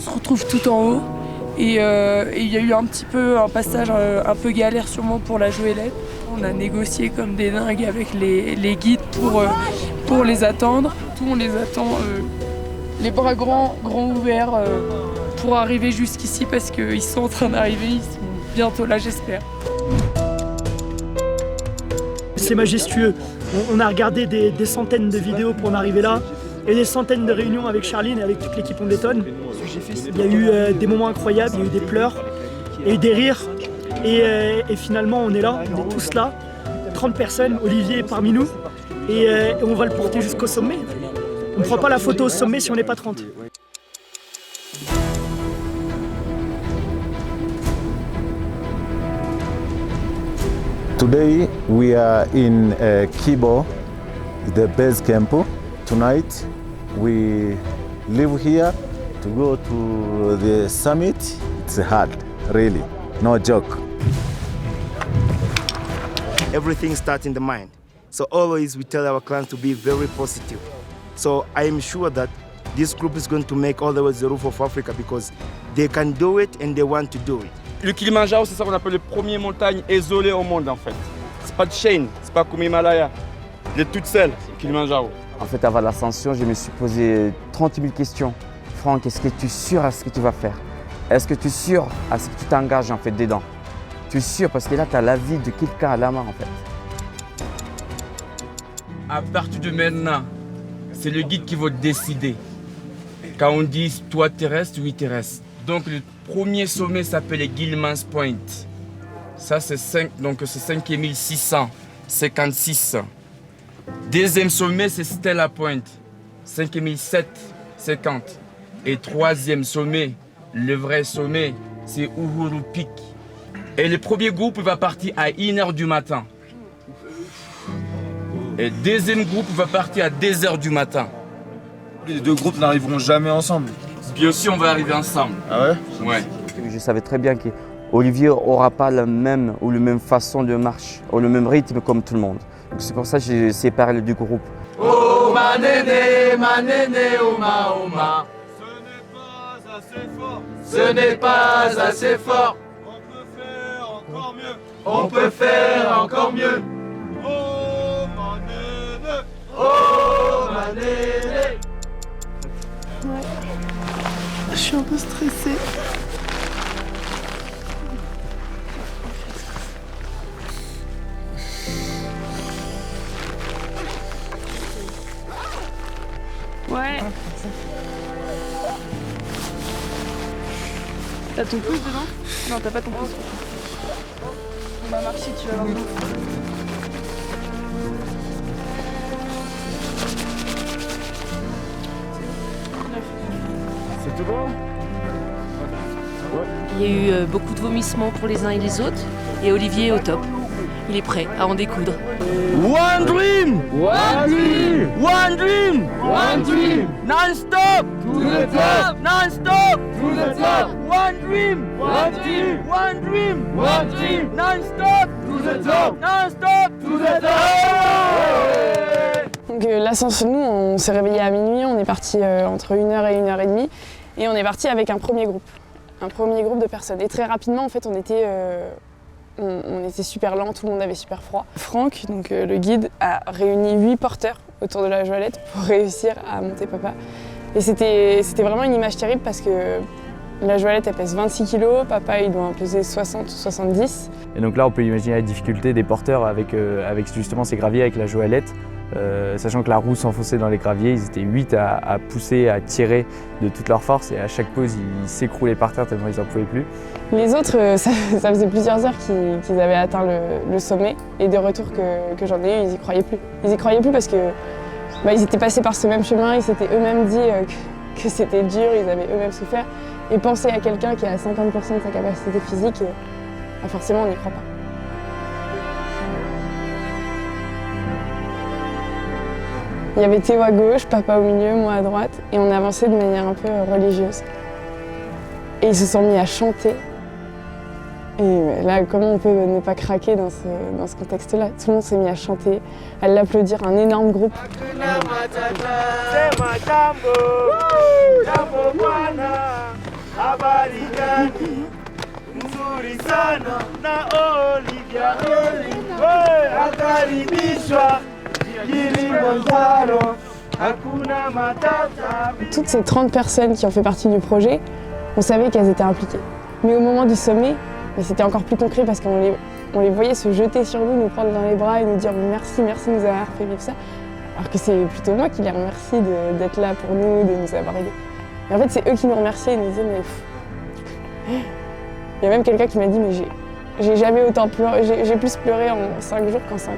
se retrouve tout en haut. Et il y a eu un petit peu un passage un peu galère sûrement pour la Joëlette. On a négocié comme des dingues avec les guides pour les attendre. Tout on les attend, les bras grands ouverts pour arriver jusqu'ici parce qu'ils sont en train d'arriver, ils sont bientôt là j'espère. C'est majestueux. On a regardé des centaines de vidéos pour en arriver là et des centaines de réunions avec Charline et avec toute l'équipe On Détonne. Il y a eu des moments incroyables, il y a eu des pleurs, il y a eu des rires et finalement on est là, on est tous là, 30 personnes, Olivier est parmi nous et on va le porter jusqu'au sommet. On ne prend pas la photo au sommet si on n'est pas 30. Today we are in Kibo, the base camp. Tonight we live here to go to the summit. It's hard, really, no joke. Everything starts in the mind. So always we tell our clients to be very positive. So I am sure that this group is going to make all the way to the roof of Africa because they can do it and they want to do it. Le Kilimanjaro, c'est ça qu'on appelle les premières montagnes isolées au monde en fait. C'est pas de chaîne, c'est pas comme Himalaya. Il est toute seule, le Kilimanjaro. En fait, avant l'ascension, je me suis posé 30 000 questions. Franck, est-ce que tu es sûr à ce que tu vas faire? Est-ce que tu es sûr à ce que tu t'engages en fait dedans? Tu es sûr parce que là, tu as la vie de quelqu'un à la main en fait. À partir de maintenant, c'est le guide qui va décider. Quand on dit toi terrestre, oui terrestre. Donc le premier sommet s'appelle Gilman's Point. Ça c'est 5656. Deuxième sommet c'est Stella Point, 5750. Et troisième sommet, le vrai sommet, c'est Uhuru Peak. Et le premier groupe va partir à 1h du matin. Et le deuxième groupe va partir à 2h du matin. Les deux groupes n'arriveront jamais ensemble. Bien sûr, on va arriver ensemble. Ah ouais? Ouais. Je savais très bien qu'Olivier n'aura pas la même façon de marche, ou le même rythme comme tout le monde. C'est pour ça que j'ai séparé les deux groupes. Oh ma néné, oh ma. Ce n'est pas assez fort. On peut faire encore mieux. Oh ma néné. Ouais. Je suis un peu stressée. Ouais. T'as ton pouce dedans? Non, t'as pas ton pouce. On va marcher, tu vas voir. C'est tout bon? Il y a eu beaucoup de vomissements pour les uns et les autres, et Olivier est au top. Il est prêt à en découdre. One dream! One dream! One dream! One dream! Non-stop! To the top! Non-stop! To the top! One dream! One dream! One dream! One dream! Non-stop! To the top! Non-stop! To the top! Donc l'ascension, nous, on s'est réveillé à minuit, on est parti entre 1h et 1h30, et on est parti avec un premier groupe de personnes. Et très rapidement, en fait, on était super lent, tout le monde avait super froid. Franck, donc le guide, a réuni 8 porteurs autour de la Joëlette pour réussir à monter papa. Et c'était vraiment une image terrible parce que la Joëlette, elle pèse 26 kg, papa, il doit en peser 60 ou 70. Et donc là, on peut imaginer la difficulté des porteurs avec justement ces graviers avec la Joëlette. Sachant que la roue s'enfonçait dans les graviers, ils étaient 8 à pousser, à tirer de toute leur force et à chaque pause ils s'écroulaient par terre tellement ils n'en pouvaient plus. Les autres, ça faisait plusieurs heures qu'ils avaient atteint le sommet et des retours que j'en ai eu, ils y croyaient plus. Ils y croyaient plus parce que ils étaient passés par ce même chemin, ils s'étaient eux-mêmes dit que c'était dur, ils avaient eux-mêmes souffert. Et penser à quelqu'un qui a 50% de sa capacité physique, forcément on n'y croit pas. Il y avait Théo à gauche, papa au milieu, moi à droite, et on avançait de manière un peu religieuse. Et ils se sont mis à chanter. Et là, comment on peut ne pas craquer dans ce contexte-là? Tout le monde s'est mis à chanter, à l'applaudir, un énorme groupe. Toutes ces 30 personnes qui ont fait partie du projet, on savait qu'elles étaient impliquées. Mais au moment du sommet, c'était encore plus concret parce qu'on les voyait se jeter sur nous prendre dans les bras et nous dire merci, merci de nous avoir fait vivre ça. Alors que c'est plutôt moi qui les remercie d'être là pour nous, de nous avoir aidés. Et en fait, c'est eux qui nous remerciaient et nous disaient mais... Il y a même quelqu'un qui m'a dit mais j'ai jamais autant pleuré, j'ai plus pleuré en 5 jours qu'en 5 ans.